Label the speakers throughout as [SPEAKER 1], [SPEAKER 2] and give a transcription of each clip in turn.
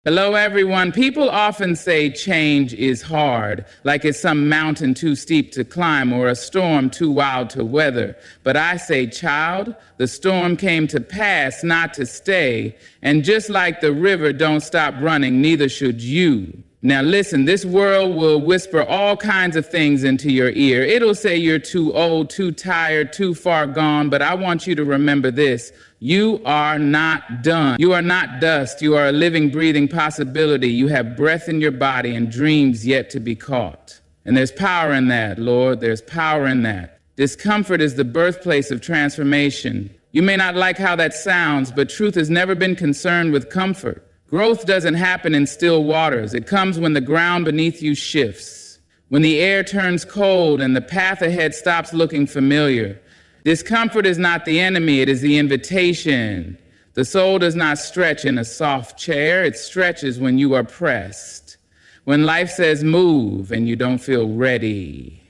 [SPEAKER 1] Hello, everyone. People often say change is hard, like it's some mountain too steep to climb or a storm too wild to weather. But I say, child, the storm came to pass, not to stay. And just like the river don't stop running, neither should you. Now listen, this world will whisper all kinds of things into your ear. It'll say you're too old, too tired, too far gone, but I want you to remember this. You are not done. You are not dust. You are a living, breathing possibility. You have breath in your body and dreams yet to be caught. And there's power in that, Lord. There's power in that. Discomfort is the birthplace of transformation. You may not like how that sounds, but truth has never been concerned with comfort. Growth doesn't happen in still waters. It comes when the ground beneath you shifts, when the air turns cold and the path ahead stops looking familiar. Discomfort is not the enemy, it is the invitation. The soul does not stretch in a soft chair, it stretches when you are pressed, when life says move and you don't feel ready.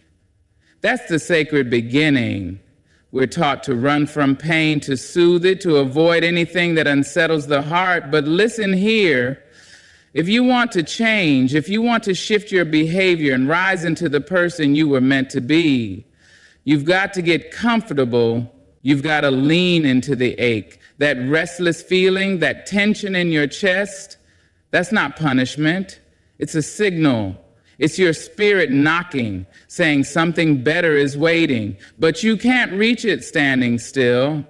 [SPEAKER 1] That's the sacred beginning. We're taught to run from pain, to soothe it, to avoid anything that unsettles the heart. But listen here, if you want to change, if you want to shift your behavior and rise into the person you were meant to be, you've got to get comfortable. You've got to lean into the ache, that restless feeling, that tension in your chest. That's not punishment. It's a signal. It's your spirit knocking, saying something better is waiting, but you can't reach it standing still.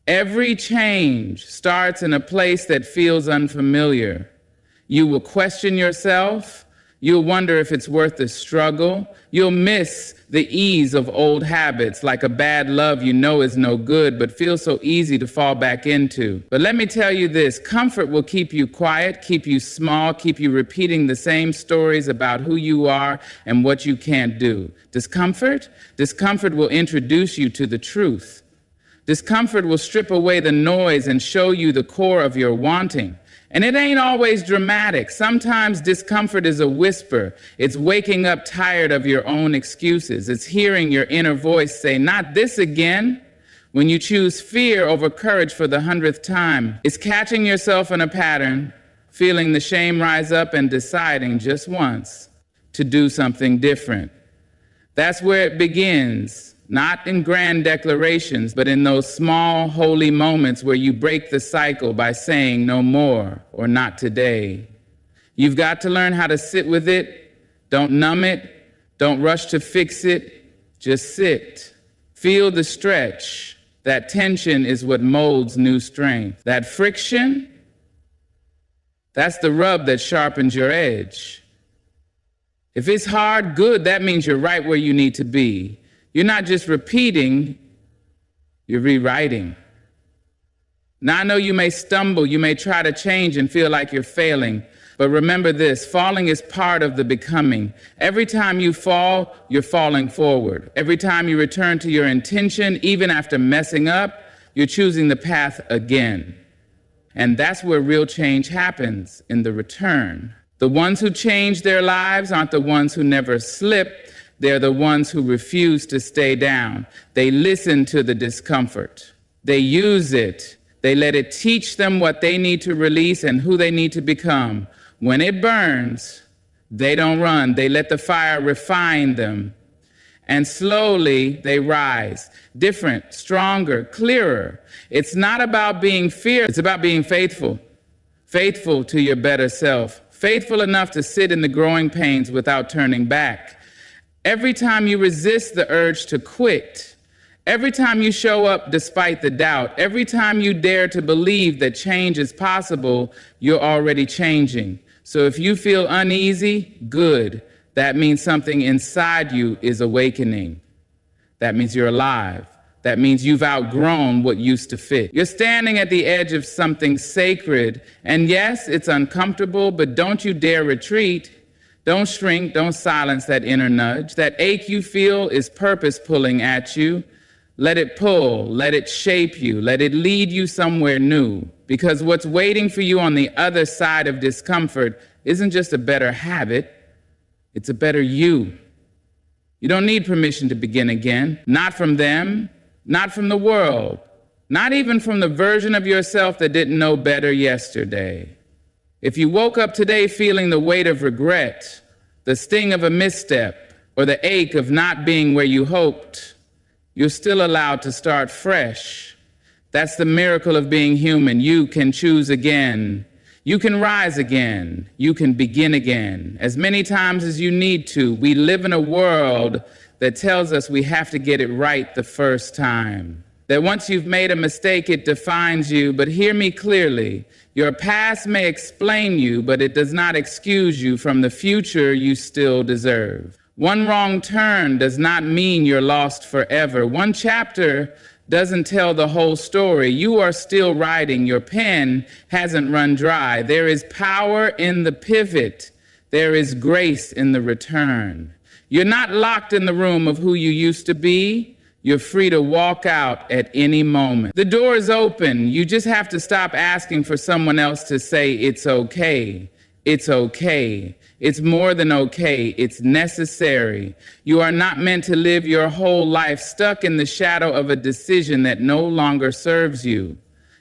[SPEAKER 1] Every change starts in a place that feels unfamiliar. You will question yourself. You'll wonder if it's worth the struggle. You'll miss the ease of old habits, like a bad love you know is no good, but feels so easy to fall back into. But let me tell you this, comfort will keep you quiet, keep you small, keep you repeating the same stories about who you are and what you can't do. Discomfort will introduce you to the truth. Discomfort will strip away the noise and show you the core of your wanting. And it ain't always dramatic. Sometimes discomfort is a whisper. It's waking up tired of your own excuses. It's hearing your inner voice say, not this again. When you choose fear over courage for the 100th time, it's catching yourself in a pattern, feeling the shame rise up and deciding just once to do something different. That's where it begins. Not in grand declarations, but in those small, holy moments where you break the cycle by saying no more or not today. You've got to learn how to sit with it. Don't numb it. Don't rush to fix it. Just sit. Feel the stretch. That tension is what molds new strength. That friction, that's the rub that sharpens your edge. If it's hard, good, that means you're right where you need to be. You're not just repeating, you're rewriting. Now, I know you may stumble, you may try to change and feel like you're failing, but remember this, falling is part of the becoming. Every time you fall, you're falling forward. Every time you return to your intention, even after messing up, you're choosing the path again. And that's where real change happens, in the return. The ones who change their lives aren't the ones who never slip. They're the ones who refuse to stay down. They listen to the discomfort. They use it. They let it teach them what they need to release and who they need to become. When it burns, they don't run. They let the fire refine them. And slowly they rise, different, stronger, clearer. It's not about being fearless. It's about being faithful. Faithful to your better self. Faithful enough to sit in the growing pains without turning back. Every time you resist the urge to quit, every time you show up despite the doubt, every time you dare to believe that change is possible, you're already changing. So if you feel uneasy, good. That means something inside you is awakening. That means you're alive. That means you've outgrown what used to fit. You're standing at the edge of something sacred. And yes, it's uncomfortable, but don't you dare retreat. Don't shrink, don't silence that inner nudge. That ache you feel is purpose pulling at you. Let it pull, let it shape you, let it lead you somewhere new. Because what's waiting for you on the other side of discomfort isn't just a better habit, it's a better you. You don't need permission to begin again. Not from them, not from the world, not even from the version of yourself that didn't know better yesterday. If you woke up today feeling the weight of regret, the sting of a misstep, or the ache of not being where you hoped, you're still allowed to start fresh. That's the miracle of being human. You can choose again. You can rise again. You can begin again. As many times as you need to. We live in a world that tells us we have to get it right the first time. That once you've made a mistake, it defines you. But hear me clearly. Your past may explain you, but it does not excuse you from the future you still deserve. One wrong turn does not mean you're lost forever. One chapter doesn't tell the whole story. You are still writing. Your pen hasn't run dry. There is power in the pivot. There is grace in the return. You're not locked in the room of who you used to be. You're free to walk out at any moment. The door is open. You just have to stop asking for someone else to say it's okay. It's okay. It's more than okay. It's necessary. You are not meant to live your whole life stuck in the shadow of a decision that no longer serves you.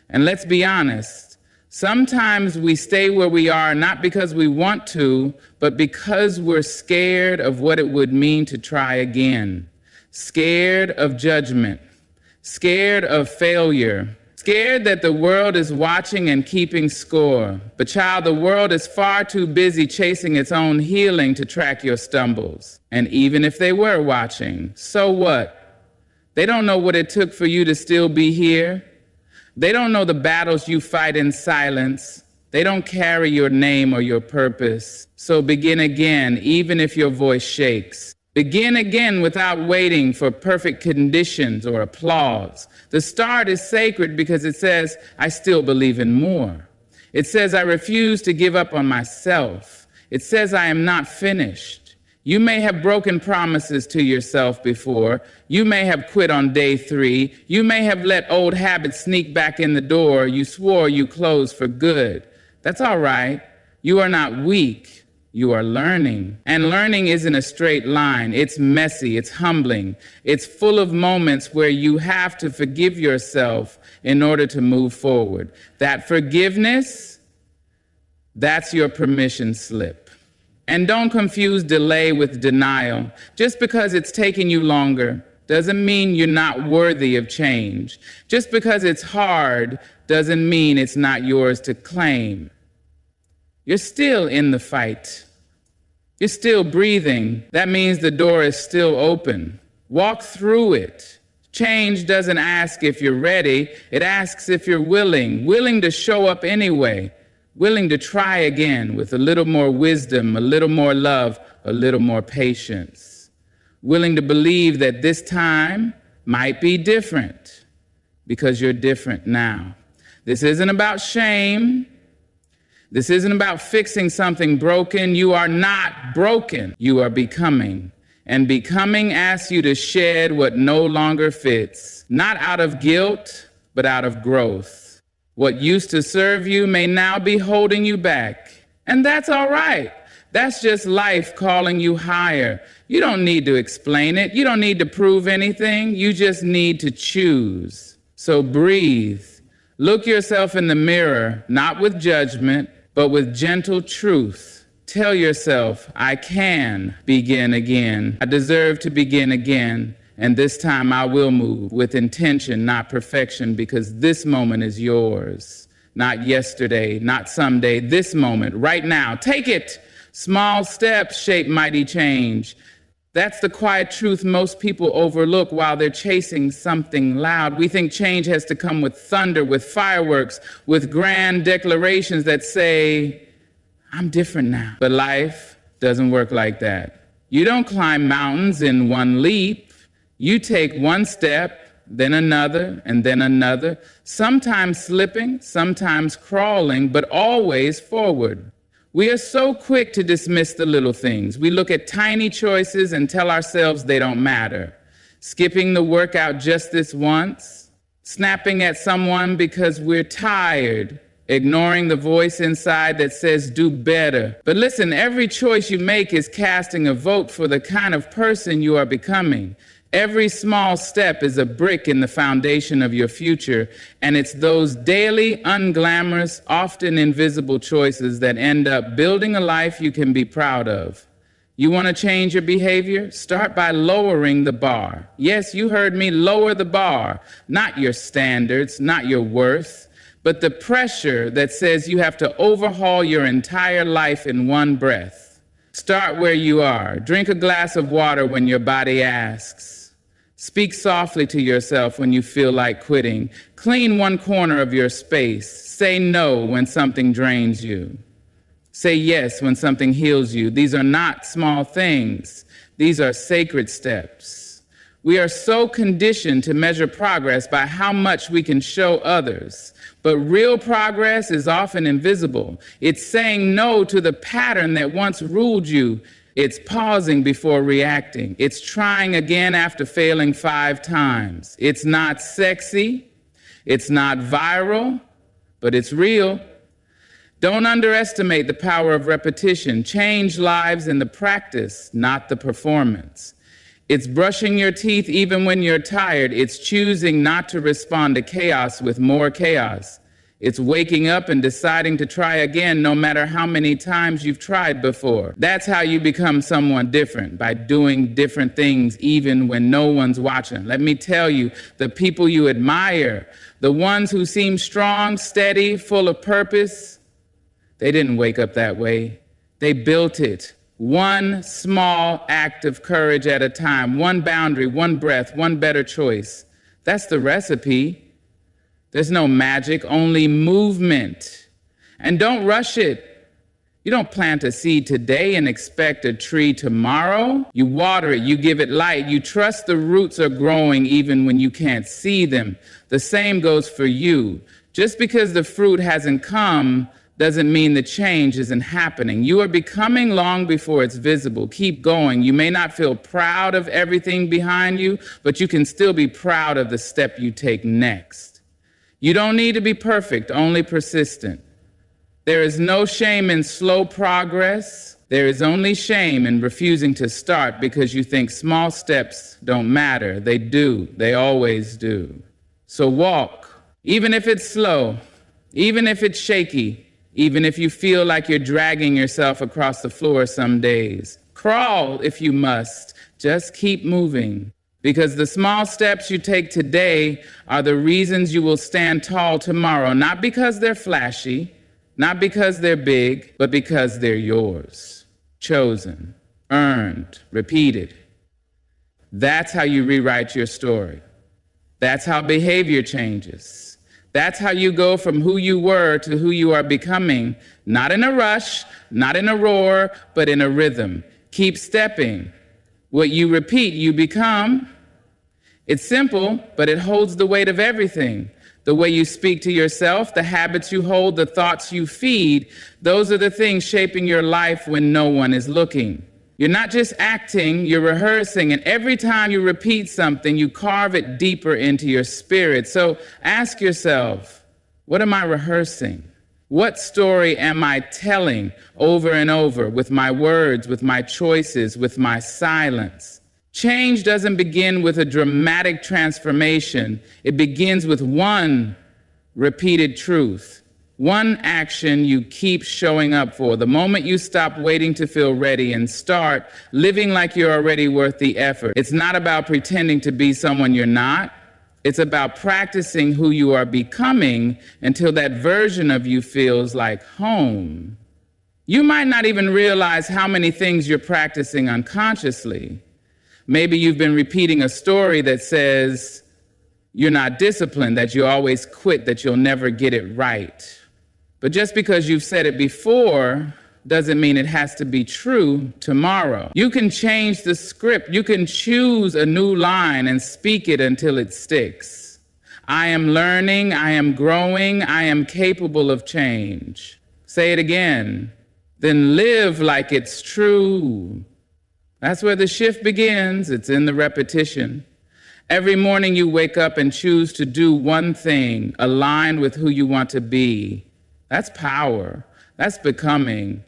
[SPEAKER 1] And let's be honest, sometimes we stay where we are not because we want to, but because we're scared of what it would mean to try again. Scared of judgment, scared of failure, scared that the world is watching and keeping score. But child, the world is far too busy chasing its own healing to track your stumbles. And even if they were watching, so what? They don't know what it took for you to still be here. They don't know the battles you fight in silence. They don't carry your name or your purpose. So begin again, even if your voice shakes. Begin again without waiting for perfect conditions or applause. The start is sacred because it says, I still believe in more. It says, I refuse to give up on myself. It says, I am not finished. You may have broken promises to yourself before. You may have quit on day 3. You may have let old habits sneak back in the door. You swore you closed for good. That's all right. You are not weak. You are learning. And learning isn't a straight line. It's messy. It's humbling. It's full of moments where you have to forgive yourself in order to move forward. That forgiveness, that's your permission slip. And don't confuse delay with denial. Just because it's taking you longer doesn't mean you're not worthy of change. Just because it's hard doesn't mean it's not yours to claim. You're still in the fight. You're still breathing. That means the door is still open. Walk through it. Change doesn't ask if you're ready. It asks if you're willing to show up anyway, willing to try again with a little more wisdom, a little more love, a little more patience, willing to believe that this time might be different because you're different now. This isn't about shame. This isn't about fixing something broken. You are not broken. You are becoming. And becoming asks you to shed what no longer fits, not out of guilt, but out of growth. What used to serve you may now be holding you back. And that's all right. That's just life calling you higher. You don't need to explain it. You don't need to prove anything. You just need to choose. So breathe. Look yourself in the mirror, not with judgment, but with gentle truth. Tell yourself, I can begin again. I deserve to begin again. And this time I will move with intention, not perfection, because this moment is yours. Not yesterday, not someday, this moment, right now. Take it. Small steps shape mighty change. That's the quiet truth most people overlook while they're chasing something loud. We think change has to come with thunder, with fireworks, with grand declarations that say, I'm different now. But life doesn't work like that. You don't climb mountains in one leap. You take one step, then another, and then another, sometimes slipping, sometimes crawling, but always forward. We are so quick to dismiss the little things. We look at tiny choices and tell ourselves they don't matter. Skipping the workout just this once, snapping at someone because we're tired, ignoring the voice inside that says do better. But listen, every choice you make is casting a vote for the kind of person you are becoming. Every small step is a brick in the foundation of your future, and it's those daily, unglamorous, often invisible choices that end up building a life you can be proud of. You want to change your behavior? Start by lowering the bar. Yes, you heard me, lower the bar. Not your standards, not your worth, but the pressure that says you have to overhaul your entire life in one breath. Start where you are. Drink a glass of water when your body asks. Speak softly to yourself when you feel like quitting. Clean one corner of your space. Say no when something drains you. Say yes when something heals you. These are not small things. These are sacred steps. We are so conditioned to measure progress by how much we can show others. But real progress is often invisible. It's saying no to the pattern that once ruled you. It's pausing before reacting. It's trying again after failing 5 times. It's not sexy. It's not viral, but it's real. Don't underestimate the power of repetition. Change lives in the practice, not the performance. It's brushing your teeth even when you're tired. It's choosing not to respond to chaos with more chaos. It's waking up and deciding to try again no matter how many times you've tried before. That's how you become someone different, by doing different things even when no one's watching. Let me tell you, the people you admire, the ones who seem strong, steady, full of purpose, they didn't wake up that way. They built it. One small act of courage at a time, one boundary, one breath, one better choice. That's the recipe. There's no magic, only movement. And don't rush it. You don't plant a seed today and expect a tree tomorrow. You water it, you give it light, you trust the roots are growing even when you can't see them. The same goes for you. Just because the fruit hasn't come doesn't mean the change isn't happening. You are becoming long before it's visible. Keep going. You may not feel proud of everything behind you, but you can still be proud of the step you take next. You don't need to be perfect, only persistent. There is no shame in slow progress. There is only shame in refusing to start because you think small steps don't matter. They do. They always do. So walk, even if it's slow, even if it's shaky, even if you feel like you're dragging yourself across the floor some days. Crawl if you must. Just keep moving. Because the small steps you take today are the reasons you will stand tall tomorrow. Not because they're flashy, not because they're big, but because they're yours. Chosen, earned, repeated. That's how you rewrite your story. That's how behavior changes. That's how you go from who you were to who you are becoming, not in a rush, not in a roar, but in a rhythm. Keep stepping. What you repeat, you become. It's simple, but it holds the weight of everything. The way you speak to yourself, the habits you hold, the thoughts you feed, those are the things shaping your life when no one is looking. You're not just acting, you're rehearsing, and every time you repeat something, you carve it deeper into your spirit. So ask yourself, what am I rehearsing? What story am I telling over and over with my words, with my choices, with my silence? Change doesn't begin with a dramatic transformation. It begins with one repeated truth. One action you keep showing up for. The moment you stop waiting to feel ready and start living like you're already worth the effort. It's not about pretending to be someone you're not. It's about practicing who you are becoming until that version of you feels like home. You might not even realize how many things you're practicing unconsciously. Maybe you've been repeating a story that says you're not disciplined, that you always quit, that you'll never get it right. But just because you've said it before doesn't mean it has to be true tomorrow. You can change the script. You can choose a new line and speak it until it sticks. I am learning, I am growing, I am capable of change. Say it again. Then live like it's true. That's where the shift begins. It's in the repetition. Every morning you wake up and choose to do one thing aligned with who you want to be. That's power. That's becoming.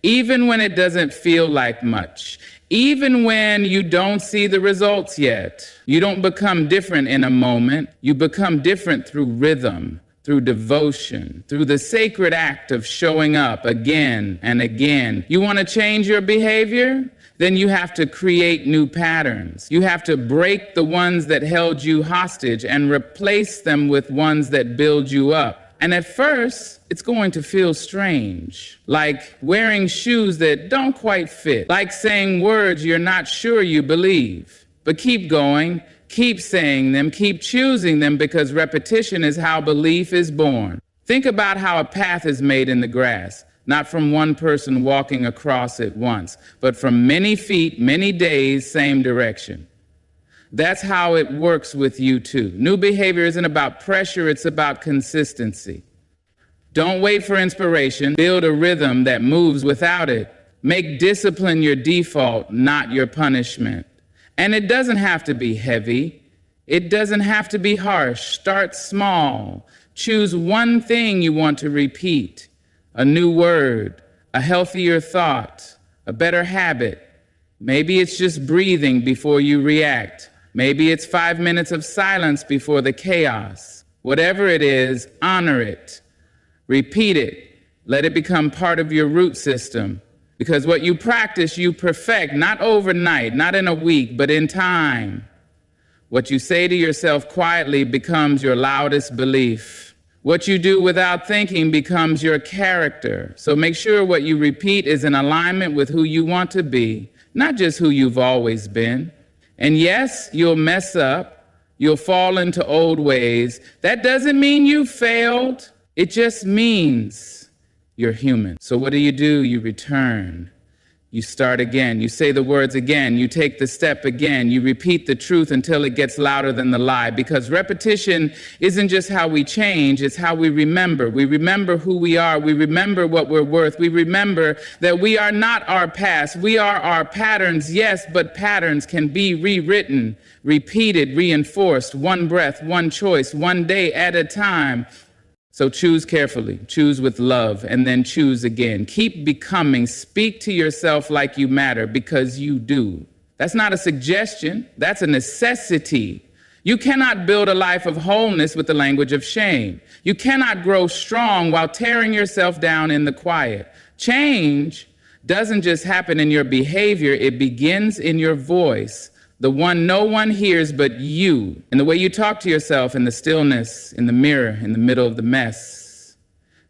[SPEAKER 1] even when it doesn't feel like much, even when you don't see the results yet. You don't become different in a moment. You become different through rhythm, through devotion, through the sacred act of showing up again and again. You want to change your behavior? Then you have to create new patterns. You have to break the ones that held you hostage and replace them with ones that build you up. And at first, it's going to feel strange, like wearing shoes that don't quite fit, like saying words you're not sure you believe. But keep going, keep saying them, keep choosing them, because repetition is how belief is born. Think about how a path is made in the grass, not from one person walking across it once, but from many feet, many days, same direction. That's how it works with you too. New behavior isn't about pressure, it's about consistency. Don't wait for inspiration. Build a rhythm that moves without it. Make discipline your default, not your punishment. And it doesn't have to be heavy. It doesn't have to be harsh. Start small. Choose one thing you want to repeat. A new word, a healthier thought, a better habit. Maybe it's just breathing before you react. Maybe it's 5 minutes of silence before the chaos. Whatever it is, honor it. Repeat it. Let it become part of your root system. Because what you practice, you perfect, not overnight, not in a week, but in time. What you say to yourself quietly becomes your loudest belief. What you do without thinking becomes your character. So make sure what you repeat is in alignment with who you want to be, not just who you've always been. And yes, you'll mess up. You'll fall into old ways. That doesn't mean you failed. It just means you're human. So what do? You return. You start again. You say the words again. You take the step again. You repeat the truth until it gets louder than the lie. Because repetition isn't just how we change, it's how we remember. We remember who we are. We remember what we're worth. We remember that we are not our past. We are our patterns, yes, but patterns can be rewritten, repeated, reinforced, one breath, one choice, one day at a time. So choose carefully, choose with love, and then choose again. Keep becoming. Speak to yourself like you matter, because you do. That's not a suggestion. That's a necessity. You cannot build a life of wholeness with the language of shame. You cannot grow strong while tearing yourself down in the quiet. Change doesn't just happen in your behavior. It begins in your voice. The one no one hears but you, and the way you talk to yourself in the stillness, in the mirror, in the middle of the mess.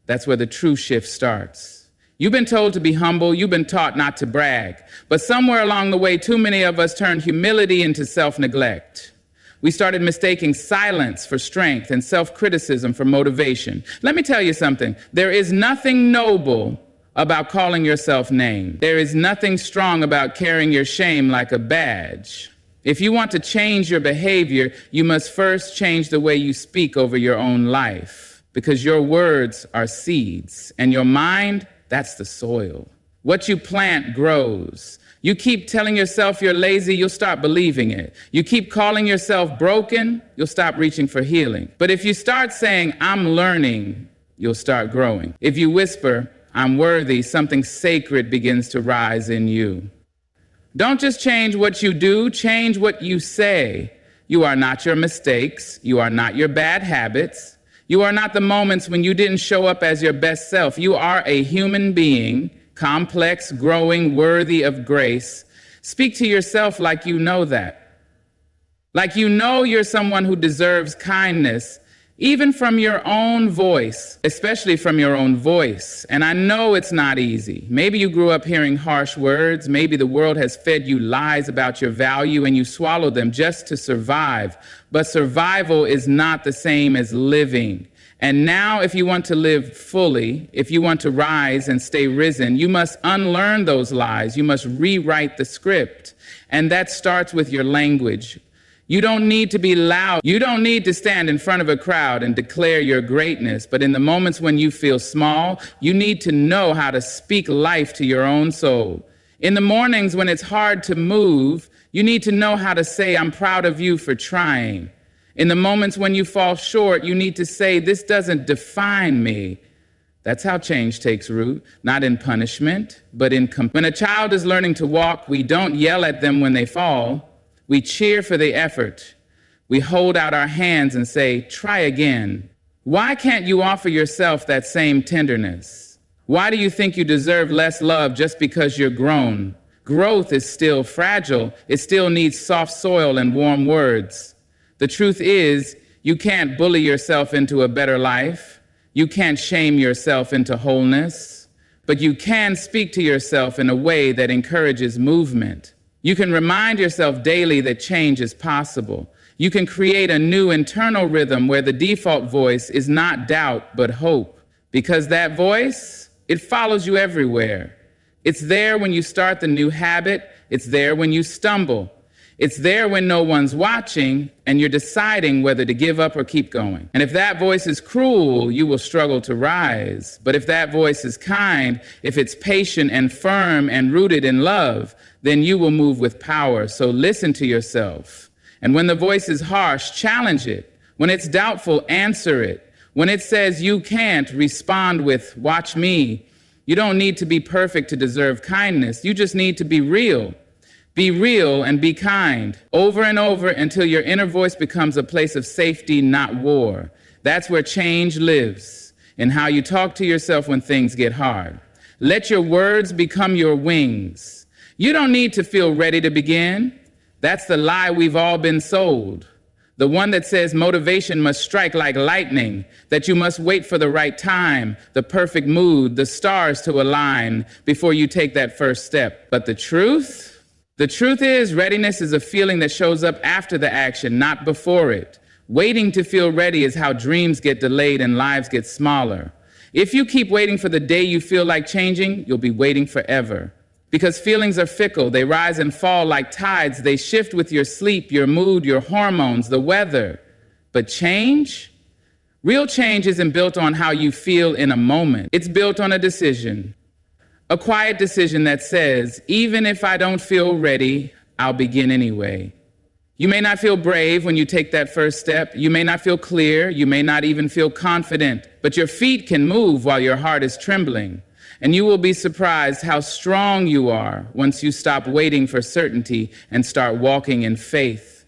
[SPEAKER 1] That's where the true shift starts. You've been told to be humble, you've been taught not to brag, but somewhere along the way, too many of us turned humility into self-neglect. We started mistaking silence for strength and self-criticism for motivation. Let me tell you something. There is nothing noble about calling yourself names. There is nothing strong about carrying your shame like a badge. If you want to change your behavior, you must first change the way you speak over your own life, because your words are seeds, and your mind, that's the soil. What you plant grows. You keep telling yourself you're lazy, you'll start believing it. You keep calling yourself broken, you'll stop reaching for healing. But if you start saying, I'm learning, you'll start growing. If you whisper, I'm worthy, something sacred begins to rise in you. Don't just change what you do, change what you say. You are not your mistakes. You are not your bad habits. You are not the moments when you didn't show up as your best self. You are a human being, complex, growing, worthy of grace. Speak to yourself like you know that. Like you know you're someone who deserves kindness, even from your own voice, especially from your own voice. And I know it's not easy. Maybe you grew up hearing harsh words. Maybe the world has fed you lies about your value and you swallow them just to survive. But survival is not the same as living. And now if you want to live fully, if you want to rise and stay risen, you must unlearn those lies. You must rewrite the script. And that starts with your language. You don't need to be loud. You don't need to stand in front of a crowd and declare your greatness. But in the moments when you feel small, you need to know how to speak life to your own soul. In the mornings when it's hard to move, you need to know how to say, I'm proud of you for trying. In the moments when you fall short, you need to say, this doesn't define me. That's how change takes root, not in punishment, but in When a child is learning to walk, we don't yell at them when they fall. We cheer for the effort. We hold out our hands and say, try again. Why can't you offer yourself that same tenderness? Why do you think you deserve less love just because you're grown? Growth is still fragile. It still needs soft soil and warm words. The truth is, you can't bully yourself into a better life. You can't shame yourself into wholeness, but you can speak to yourself in a way that encourages movement. You can remind yourself daily that change is possible. You can create a new internal rhythm where the default voice is not doubt, but hope. Because that voice, it follows you everywhere. It's there when you start the new habit. It's there when you stumble. It's there when no one's watching and you're deciding whether to give up or keep going. And if that voice is cruel, you will struggle to rise. But if that voice is kind, if it's patient and firm and rooted in love, then you will move with power. So listen to yourself. And when the voice is harsh, challenge it. When it's doubtful, answer it. When it says you can't, respond with, watch me. You don't need to be perfect to deserve kindness. You just need to be real. Be real and be kind over and over until your inner voice becomes a place of safety, not war. That's where change lives, in how you talk to yourself when things get hard. Let your words become your wings. You don't need to feel ready to begin. That's the lie we've all been sold. The one that says motivation must strike like lightning, that you must wait for the right time, the perfect mood, the stars to align before you take that first step. But the truth is readiness is a feeling that shows up after the action, not before it. Waiting to feel ready is how dreams get delayed and lives get smaller. If you keep waiting for the day you feel like changing, you'll be waiting forever. Because feelings are fickle. They rise and fall like tides. They shift with your sleep, your mood, your hormones, the weather. But change? Real change isn't built on how you feel in a moment. It's built on a decision. A quiet decision that says, even if I don't feel ready, I'll begin anyway. You may not feel brave when you take that first step. You may not feel clear. You may not even feel confident. But your feet can move while your heart is trembling. And you will be surprised how strong you are once you stop waiting for certainty and start walking in faith.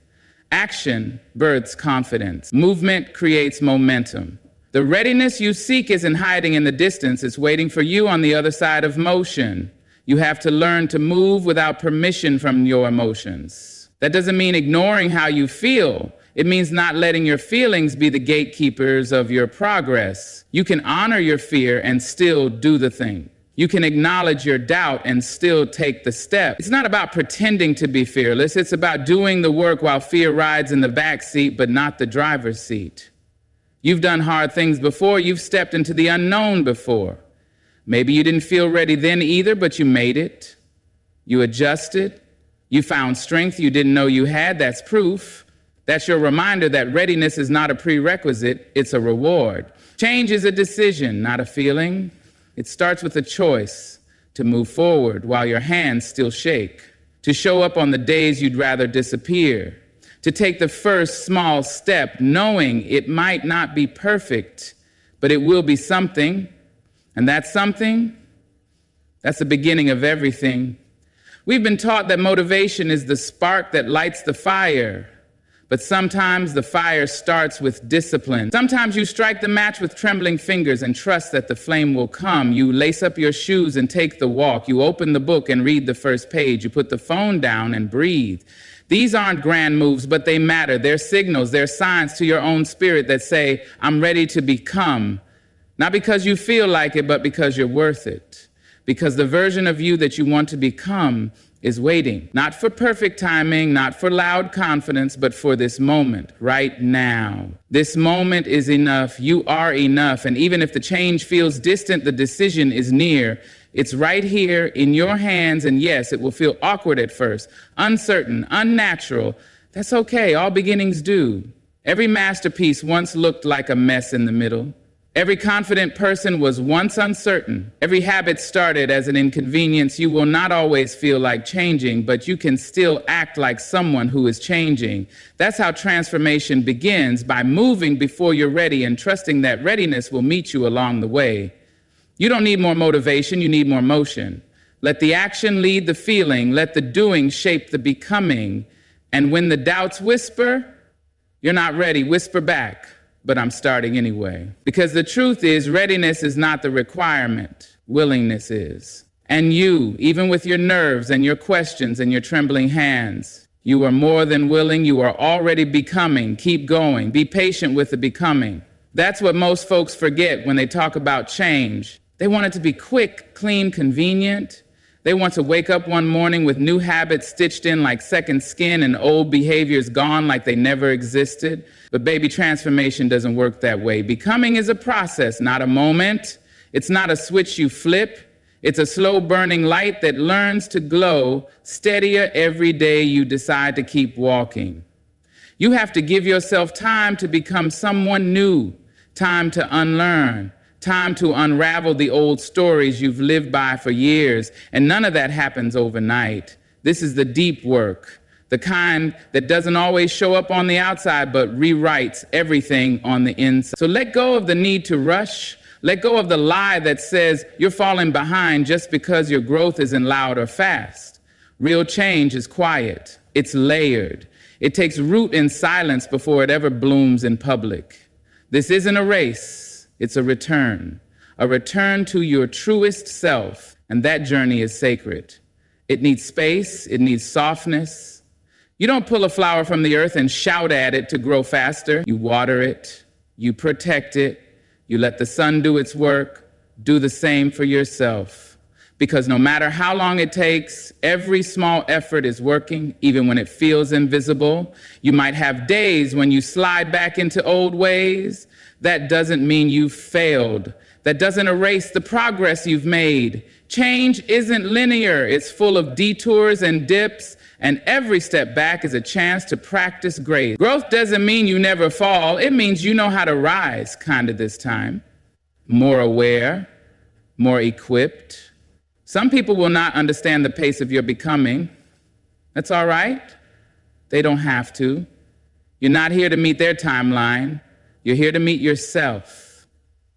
[SPEAKER 1] Action births confidence. Movement creates momentum. The readiness you seek isn't hiding in the distance. It's waiting for you on the other side of motion. You have to learn to move without permission from your emotions. That doesn't mean ignoring how you feel. It means not letting your feelings be the gatekeepers of your progress. You can honor your fear and still do the thing. You can acknowledge your doubt and still take the step. It's not about pretending to be fearless. It's about doing the work while fear rides in the back seat, but not the driver's seat. You've done hard things before. You've stepped into the unknown before. Maybe you didn't feel ready then either, but you made it. You adjusted. You found strength you didn't know you had. That's proof. That's your reminder that readiness is not a prerequisite, it's a reward. Change is a decision, not a feeling. It starts with a choice to move forward while your hands still shake, to show up on the days you'd rather disappear, to take the first small step knowing it might not be perfect, but it will be something. And that something, that's the beginning of everything. We've been taught that motivation is the spark that lights the fire. But sometimes the fire starts with discipline. Sometimes you strike the match with trembling fingers and trust that the flame will come. You lace up your shoes and take the walk. You open the book and read the first page. You put the phone down and breathe. These aren't grand moves, but they matter. They're signals. They're signs to your own spirit that say, I'm ready to become. Not because you feel like it, but because you're worth it. Because the version of you that you want to become is waiting, not for perfect timing, not for loud confidence, but for this moment, right now. This moment is enough. You are enough. And even if the change feels distant, the decision is near. It's right here in your hands. And yes, it will feel awkward at first, uncertain, unnatural. That's okay. All beginnings do. Every masterpiece once looked like a mess in the middle. Every confident person was once uncertain. Every habit started as an inconvenience. You will not always feel like changing, but you can still act like someone who is changing. That's how transformation begins, by moving before you're ready and trusting that readiness will meet you along the way. You don't need more motivation, you need more motion. Let the action lead the feeling, let the doing shape the becoming. And when the doubts whisper, you're not ready, whisper back, but I'm starting anyway. Because the truth is, readiness is not the requirement, willingness is. And you, even with your nerves and your questions and your trembling hands, you are more than willing, you are already becoming. Keep going, be patient with the becoming. That's what most folks forget when they talk about change. They want it to be quick, clean, convenient. They want to wake up one morning with new habits stitched in like second skin and old behaviors gone like they never existed. But baby, transformation doesn't work that way. Becoming is a process, not a moment. It's not a switch you flip. It's a slow burning light that learns to glow steadier every day you decide to keep walking. You have to give yourself time to become someone new, time to unlearn, time to unravel the old stories you've lived by for years, and none of that happens overnight. This is the deep work, the kind that doesn't always show up on the outside, but rewrites everything on the inside. So let go of the need to rush. Let go of the lie that says you're falling behind just because your growth isn't loud or fast. Real change is quiet. It's layered. It takes root in silence before it ever blooms in public. This isn't a race. It's a return to your truest self, and that journey is sacred. It needs space. It needs softness. You don't pull a flower from the earth and shout at it to grow faster. You water it. You protect it. You let the sun do its work. Do the same for yourself. Because no matter how long it takes, every small effort is working, even when it feels invisible. You might have days when you slide back into old ways. That doesn't mean you've failed. That doesn't erase the progress you've made. Change isn't linear. It's full of detours and dips, and every step back is a chance to practice grace. Growth doesn't mean you never fall. It means you know how to rise, kind of this time. More aware, more equipped. Some people will not understand the pace of your becoming. That's all right. They don't have to. You're not here to meet their timeline. You're here to meet yourself.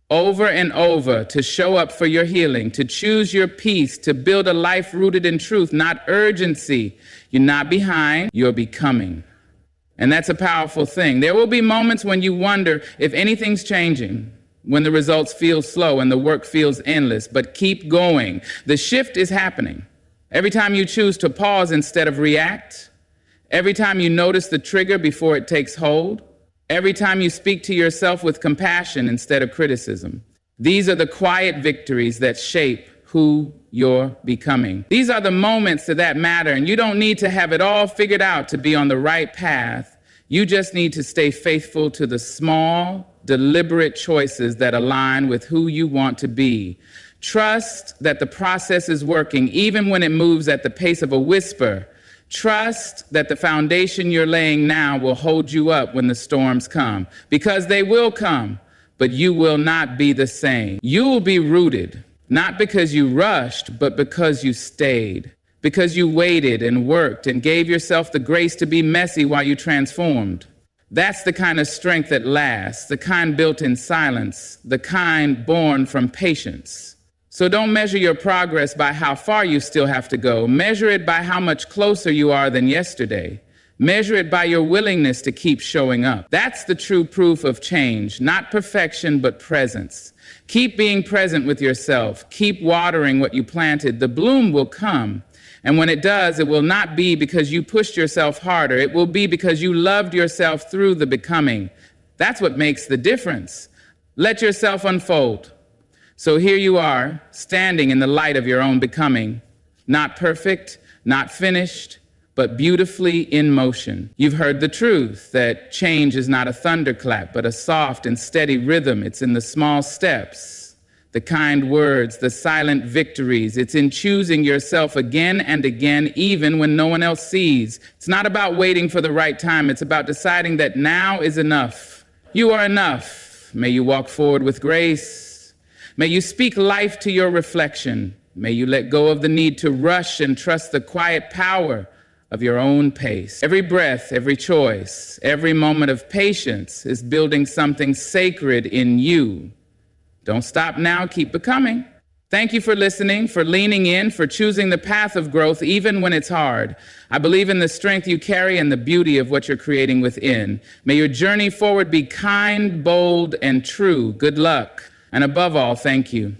[SPEAKER 1] Over and over, to show up for your healing, to choose your peace, to build a life rooted in truth, not urgency. You're not behind, you're becoming. And that's a powerful thing. There will be moments when you wonder if anything's changing, when the results feel slow and the work feels endless, but keep going. The shift is happening. Every time you choose to pause instead of react, every time you notice the trigger before it takes hold, every time you speak to yourself with compassion instead of criticism. These are the quiet victories that shape who you're becoming. These are the moments that matter, and you don't need to have it all figured out to be on the right path. You just need to stay faithful to the small, deliberate choices that align with who you want to be. Trust that the process is working, even when it moves at the pace of a whisper. Trust that the foundation you're laying now will hold you up when the storms come, because they will come, but you will not be the same. You will be rooted, not because you rushed, but because you stayed, because you waited and worked and gave yourself the grace to be messy while you transformed. That's the kind of strength that lasts, the kind built in silence, the kind born from patience. So don't measure your progress by how far you still have to go. Measure it by how much closer you are than yesterday. Measure it by your willingness to keep showing up. That's the true proof of change, not perfection, but presence. Keep being present with yourself. Keep watering what you planted. The bloom will come. And when it does, it will not be because you pushed yourself harder. It will be because you loved yourself through the becoming. That's what makes the difference. Let yourself unfold. So here you are, standing in the light of your own becoming, not perfect, not finished, but beautifully in motion. You've heard the truth that change is not a thunderclap, but a soft and steady rhythm. It's in the small steps, the kind words, the silent victories. It's in choosing yourself again and again, even when no one else sees. It's not about waiting for the right time. It's about deciding that now is enough. You are enough. May you walk forward with grace. May you speak life to your reflection. May you let go of the need to rush and trust the quiet power of your own pace. Every breath, every choice, every moment of patience is building something sacred in you. Don't stop now, keep becoming. Thank you for listening, for leaning in, for choosing the path of growth even when it's hard. I believe in the strength you carry and the beauty of what you're creating within. May your journey forward be kind, bold, and true. Good luck. And above all, thank you.